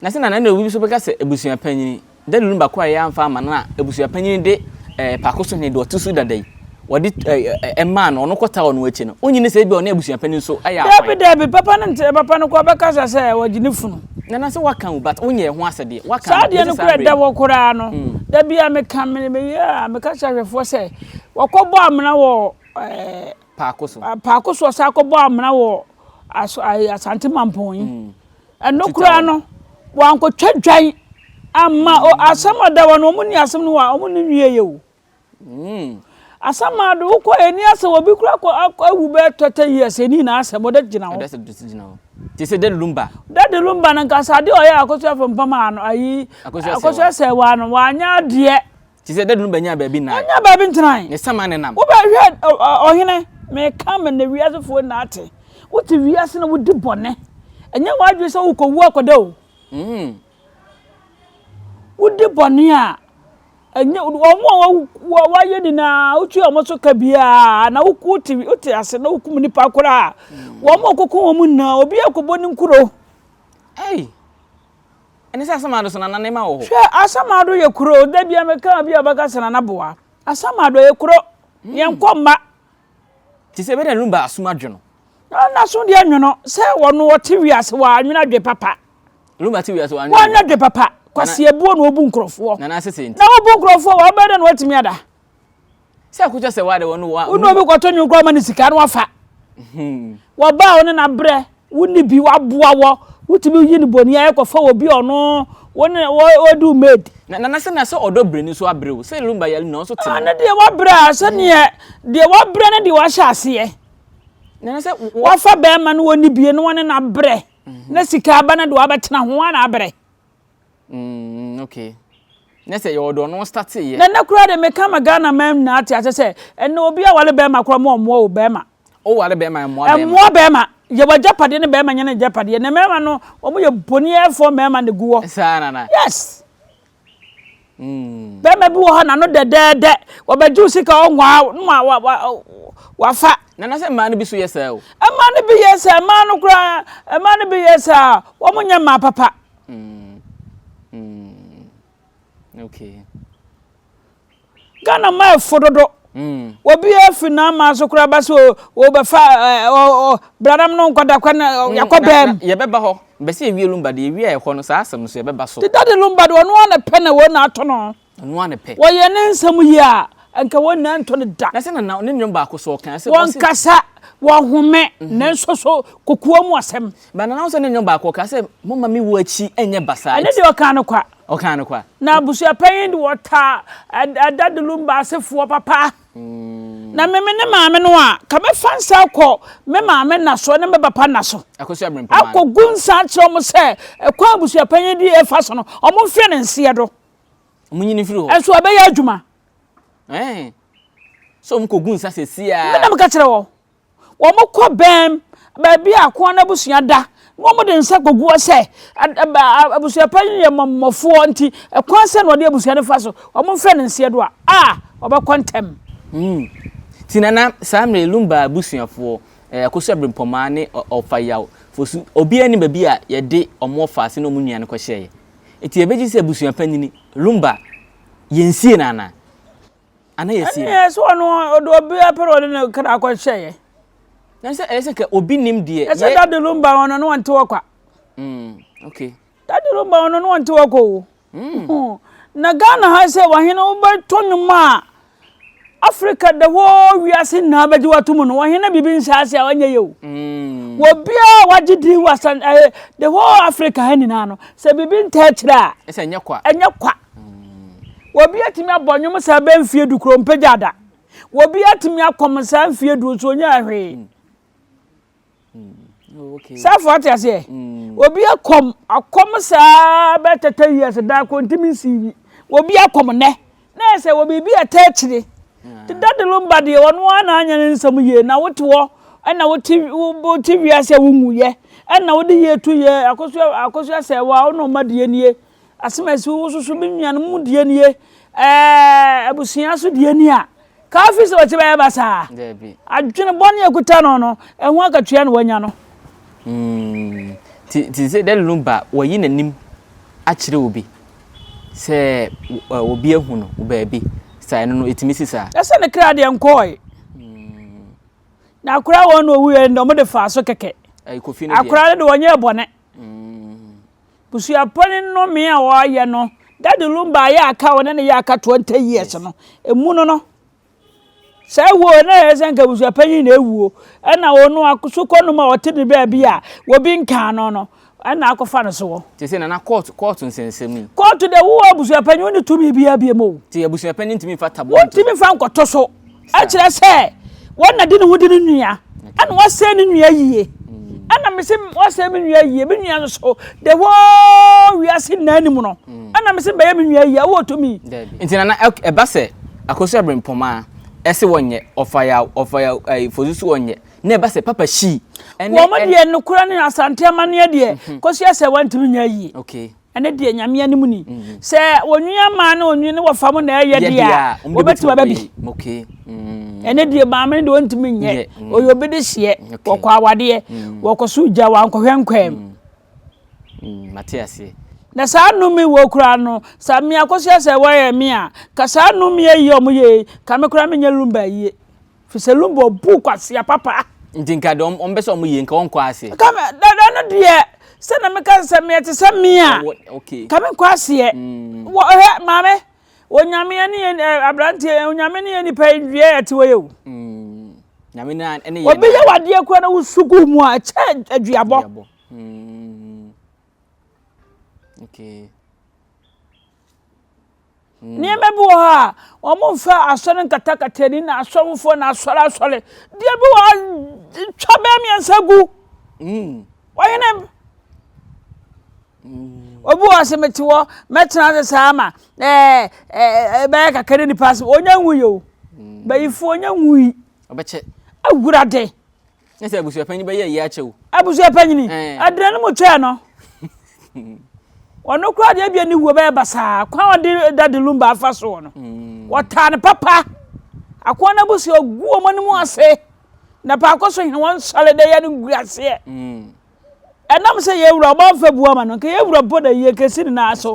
Na se na na obi so beka se ebusua panyini de lumba kwa ya amfa ama na ebusua panyini de pakoso ne de otusu dadai wodi man ono kwota ono achi no onyini se bi ono ebusua panyini so aya akwa Dabi papa ne nte papa no kwa beka se wagini funu na se wakan but onye ho asede wakan saade no kura da wokura no da bia meka me ya meka hwefo se wakobo amna wo pakoso sa akobo amna wo asante mampon eno kura no wanko twadwan amma o asama da wono omuni asem no wa omuni nwie ye o asama do ko eni ase obi kura ko awu be tota years eni na asem o da gina ho ti se de lumba na nkasa de o ya akoso afempama ano ayi akoso se wa no wanya de ti se de lumba nya ba bi na anya ba bi ntran ne sama ne nam wo ba hwe ohene me kam na wiasefo na ate wo ti wiase na wo di bone enya wadwe se wo ko wu akoda o wudi boni a enye omo wa yedi na uchi omo so ka bia na wukuti uti ase na wukum ni pakura wo mo kokon wo mun na obi akoboni nkuro ene se asamado so na nane ma wo hwe asamado ye kuro da bia meka bia baka sana na boa asamado ye kuro yenkoma ti se be de lumba asumadwo no na so de anwono se wono wote wiase wa anwona dwe papa lumba ti wiase wa anwona wanya dwe papa kwasi ebuo na obu nkrofo na sese na obu nkrofo wa bede na watimi ada se akucha se wade wono wa uno bi kwato nyu kwa mani sika na wafa wa ba one na bre woni bi waboa wo wutimi yi ni boni ya kwafa obi ono woni odu made na se na se odo breni so abrew se lumba yali na so te na de wa bra se ne de wa bre na de wa hya ase na se wafa be ma no woni bi no woni na bre na sika ba na de wa betena ho na bre okay. Nese yo do no start ye. Na kura de me kama Ghana man na ati ase se eno obi a wale be ma kura mo o be ma. O wale be ma mo be ma. Ye wa japade ne be ma nyane japade ne me ma no omo ye boni e fo me ma ne guwo. Sa na. Yes. Be ma bi wo ha na no de wo be ju sika onwa no wa fa. Na se ma no bi so yesa o. Ma no bi yesa ma no kura ma no bi yesa wo mo nya ma papa. Okay. Ghana ma fododo. Obi afi na ma so kura ba so o be fa bradam no nkoda kwa na yakobem. Ye beba ho. Be se ewie lumba de ewie e ho no sa asem so ye beba so. Ti dade lumba de ono na pe na wo na ato no. Ono na pe. Wo ye ne nsam yi a anka wo na nto ne da. Na se na ne nyom ba ko so kan se won kasa wo home na nsoso kokuo mu asem. Ba na na so ne nyom ba ko ka se mama mi wo achi enye basa. Ane de oka no kwa. Okay, no kwa. Na busua payin water adade lumba asefo papa. Na me ne maame no a ka me fansa akọ me maame na so ne me papa na so. Akosu abrempa ma. Akogunsa che mo se ekwa busua payin di efa so no. Omo mfre ne nse do. Munyini firi ho. Enso abeya adwuma. So mkogunsa sesia. Me na me ka kire wo. Wo mo kọ bem ba bia akọ na busua da. Womo de nsa gogu ose abusua panyi ye momofo nti ekwan se no de abusua ne fa so omo mfre ne nse do obakontem tinana samre lumba abusuafo akosu abrempoma ne ofayaw fosu obi ani ba bi a ye de omo fa se no munua ne ko hye eti ebeji se abusua panyini lumba yensie nana ana yesie yes ono obi apero ne kra ko hye na se ese ke obi nim de ese dade lumba ono no wante wakwa okay dade lumba ono no wante wakwo na Ghana ha se wahene ubeto nyuma Africa the whole we are seeing na baji watumu no wahene bibi nsaase a wanye yewu wo bia wagidi wasan the whole Africa hani na no se bibi ntachira ese enye kwa wo bia timi abonyum sa ba mfie dukro mpejada wo bia timi akom sa mfie du so nya ahwe okay sa forty ase obi akom sa ba tata years da ko ntimi nsiwi obi akom ne na se wo bibi atachire ti dade lumba de wono ana anya nsam ye na wotewo na woti wiase wunguye na wodi ye tu ye akoso ase wa ono madie nie asemasi wo susu minwan mu die nie abusia so die nie a ka office wo chebe ba sa debi adwene bone akuta no ehu akatua no wanya no ti se de lumba wo yi nanim achire obi se obi ehu no baabi sai no etimisi sa ese ne kra de nkoi na akura won no wu en do de fa so keke ai kofi ne akura de wonye bone busua poni no me a wo ye no dade lumba ya aka wona ne ya aka 20 years no emu no say wo na ese nka busua panyi na ewuo na wo no akosuko no ma wote ne baabi a wo bi nka no na akofa no so wo te se na court nsensem court de wo busua panyi woni tumi bia bia mo te busua panyi ntimi fa tabo ntimi fa nkoto so a kire se wona de ne wodi ne nua ana wase ne nua yie ana mesim wase me nua yie me nua so de wo wiase nani mu no ana mesim be me nua yie wo tumi ntina na eba se akoso abrempoma ese wonye ofaya fozusu wonye na eba se papa shi wo mo de no kura ne asante amane de koso ese wantumi nya yie okay ene de nyame animu ni se wonua ma na onwi ne wofam na eye de a wo betima babi okay ene de ba me de wontumi nye oyo be de hye wokwa awade wokoso gya wankɔhwɛ nkwam Matias na sa numi wo kura no sa mi akoso ese wo ye mi a ka sa numi ye omo ye ka me kura me nya lumba ye fi se lumba bu kwase ya papa ndinka de ombese omo ye nka wonko ase ka me da no de se na me ka se me te se mi a okay ka me kwase wo he mame onyame ne abrante onyame ne ni pa dwie ate wo ye nyame na ene ye obi ye wade akwa na usugu mu a che aduabo okay ni mebu ha o mo fa asore nkatakata ni na asowofo na asore de bi wa twabe mi ansagu wayene obu asemeti wo metena sa ama be ka kare ni pass onya nwuyo bayifo onya nwui obeche agurade nse abusu apanyi be ye ya chewo abusu apanyi ni adre no mo twa no ono kura de bia ni wo be basa kwa ode dade lumba afa so no wota ne papa akwa na busu ogu omo ni mu ase na pa akoso hin won sole de ya ni guase enam se ye wura ba fa buama no ke ye wura boda ye kesi na aso